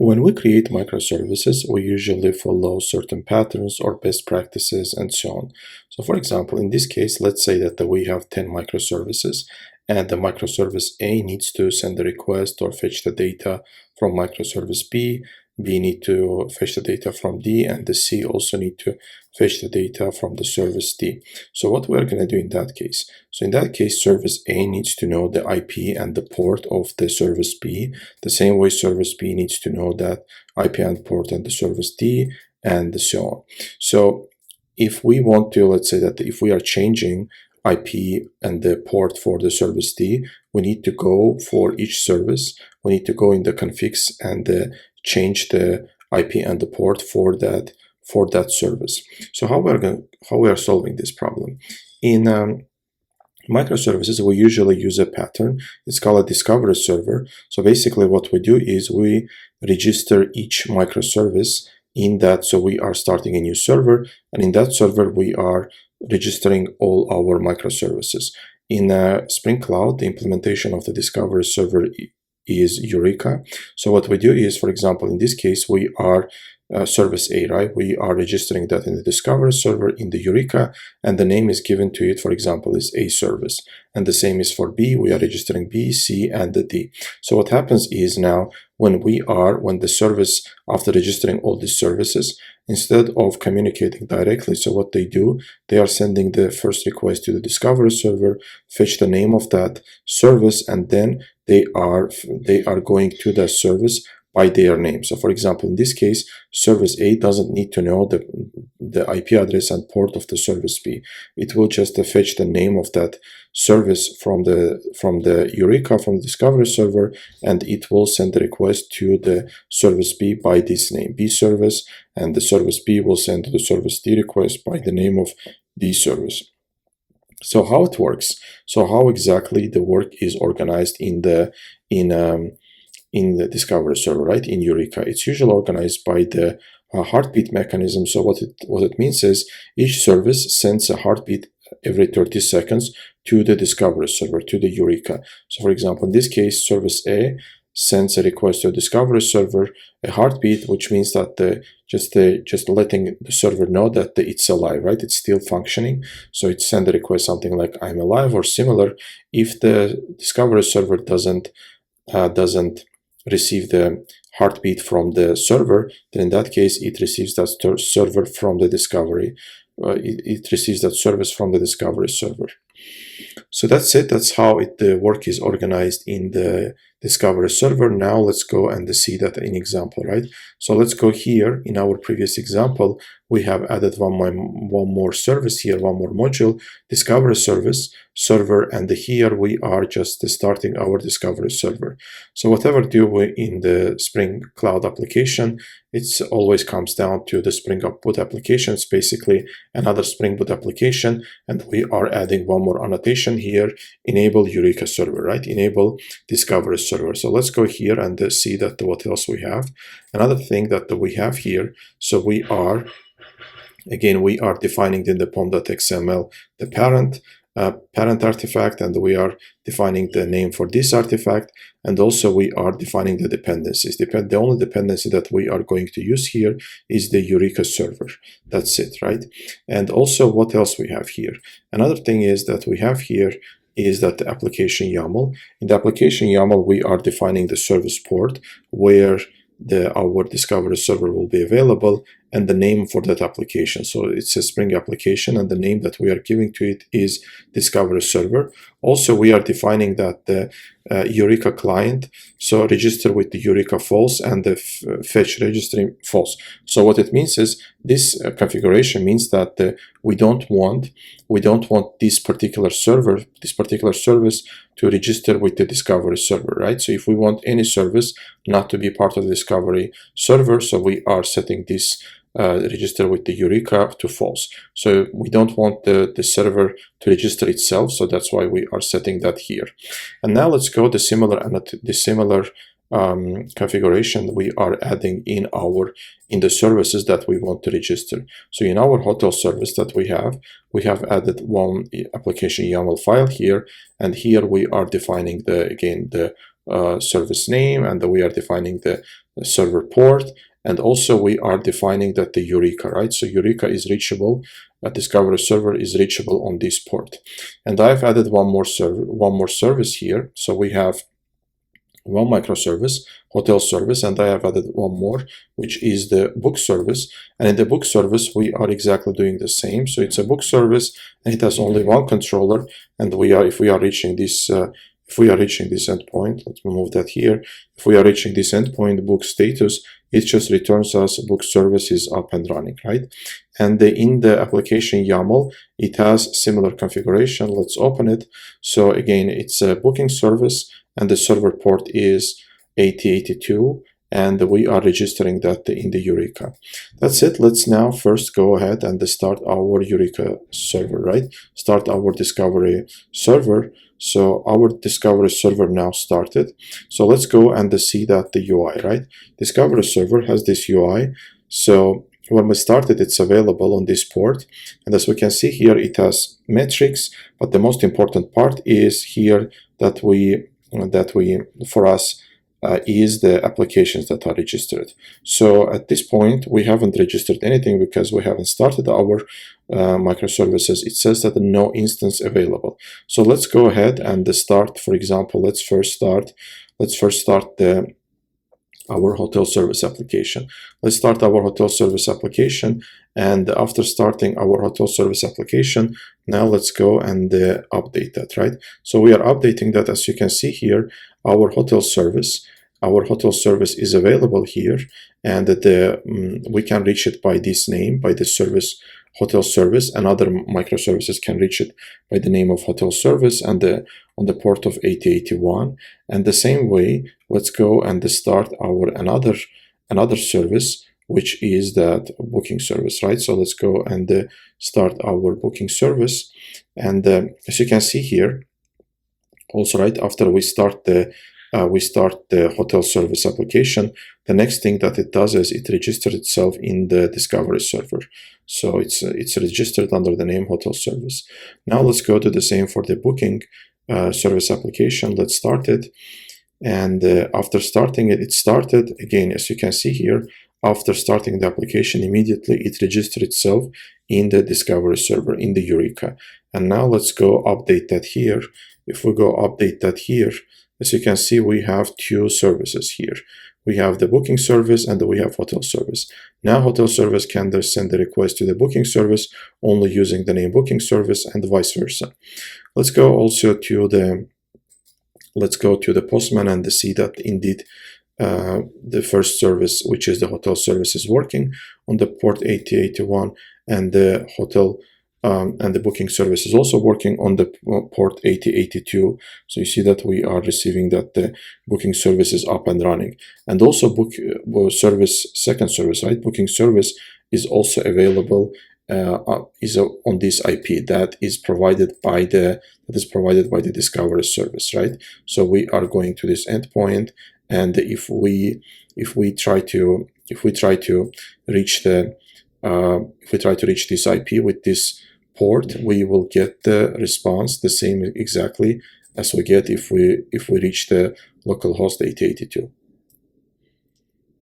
When we create microservices, we usually follow certain patterns or best practices and so on. So for example, in this case, let's say that we have 10 microservices and the microservice A needs to send a request or fetch the data from microservice B. B need to fetch the data from D, and the C also need to fetch the data from the service D. So what we're going to do in that case? So in that case, service A needs to know the IP and the port of the service B. The same way service B needs to know that IP and port and the service D, and so on. So if we want to, let's say that if we are changing IP and the port for the service D, we need to go for each service. We need to go in the configs and change the IP and the port for that service. So how we are solving this problem? In microservices, we usually use a pattern. It's called a discovery server. So basically what we do is we register each microservice in that. So we are starting a new server, and in that server we are registering all our microservices. In Spring Cloud, the implementation of the discovery server is Eureka. So what we do is, for example, in this case, we are service A, right? We are registering that in the discovery server in the Eureka, and the name is given to it, for example, is A service. And the same is for B. We are registering B, C, and the D. So what happens is now when the service, after registering all these services, instead of communicating directly, so what they do, they are sending the first request to the discovery server, fetch the name of that service, and then they are going to the service by their name. So for example, in this case, service A doesn't need to know the IP address and port of the service B. It will just fetch the name of that service from the Eureka, from the discovery server, and it will send the request to the service B by this name, B service, and the service B will send to the service D request by the name of D service. So how it works? So how exactly the work is organized in the discovery server, right? In Eureka, it's usually organized by the heartbeat mechanism. So what it means is each service sends a heartbeat every 30 seconds to the discovery server, to the Eureka. So for example, in this case, service A sends a request to the discovery server, a heartbeat, which means that just letting the server know that it's alive, right? It's still functioning. So it sends a request something like I'm alive or similar. If the discovery server doesn't receive the heartbeat from the server, then in that case it receives that server from the discovery. It receives that service from the discovery server. So that's it. That's how the work is organized in the discovery server. Now let's go and see that in example, right? So let's go here. In our previous example, we have added one more service here, one more module, discovery service server, and here we are just starting our discovery server. So whatever do we in the Spring Cloud application, it always comes down to the Spring Boot application. It's basically another Spring Boot application, and we are adding one more annotation here, enable Eureka server, right? Enable discovery server. So let's go here and see that what else we have. Another thing that we have here, so we are defining in the pom.xml the parent artifact, and we are defining the name for this artifact, and also we are defining the dependencies. The only dependency that we are going to use here is the Eureka server. That's it, right? And also what else we have here? Another thing is that we have here is that the application YAML. In the application YAML, we are defining the service port where our discovery server will be available, and the name for that application. So it's a Spring application, and the name that we are giving to it is discovery server. Also, we are defining that the Eureka client, so register with the Eureka false and the fetch registering false. So what it means is this configuration means that we don't want this particular server, this particular service to register with the discovery server, right? So if we want any service not to be part of the discovery server, so we are setting this register with the Eureka to false. So we don't want the server to register itself, so that's why we are setting that here. And now let's go the similar configuration we are adding in the services that we want to register. So in our hotel service that we have added one application YAML file here, and here we are defining the service name, and we are defining the server port, and also we are defining that the Eureka, right? So Eureka is reachable, Discovery server is reachable on this port. And I've added one more service here. So we have one microservice, hotel service, and I have added one more, which is the book service. And in the book service, we are exactly doing the same. So it's a book service, and it has only one controller. And if we are reaching this endpoint, let's move that here. If we are reaching this endpoint, book status, it just returns us book service is up and running, right? And in the application YAML, it has similar configuration. Let's open it. So again, it's a booking service, and the server port is 8082, and we are registering that in the Eureka. That's it. Let's now first go ahead and start our Eureka server, right? Start our Discovery server. So our Discovery server now started. So let's go and see that the UI, right? Discovery server has this UI. So when we started, it's available on this port. And as we can see here, it has metrics, but the most important part is here that for us is the applications that are registered. So at this point, we haven't registered anything because we haven't started our microservices. It says that no instance available. So let's go ahead and start. For example, let's first start our hotel service application. Let's start our hotel service application, and after starting our hotel service application, now let's go and update that, right? So we are updating that. As you can see here, our hotel service is available here, and we can reach it by this name, by the service hotel service, and other microservices can reach it by the name of hotel service and on the port of 8081. And the same way, let's go and start our another service, which is that booking service, right? So let's go and start our booking service. And as you can see here, also, right after we start the hotel service application, the next thing that it does is it registers itself in the Discovery server. So it's registered under the name hotel service. Now let's go to the same for the booking service application. Let's start it. And after starting it, it started. Again, as you can see here, after starting the application, immediately it registered itself in the Discovery server, in the Eureka. And now let's go update that here. If we go update that here, as you can see, we have two services here. We have the booking service and we have hotel service. Now hotel service can send the request to the booking service only using the name booking service, and vice versa. Let's go also to the Postman and see that indeed the first service, which is the hotel service, is working on the port 8081, and the hotel and the booking service is also working on the port 8082. So you see that we are receiving that the booking service is up and running. And also second service, right? Booking service is also available is on this IP that is provided by the Discovery service, right? So we are going to this endpoint, and if we try to reach this IP with this port, we will get the response the same exactly as we get if we reach the localhost 8082.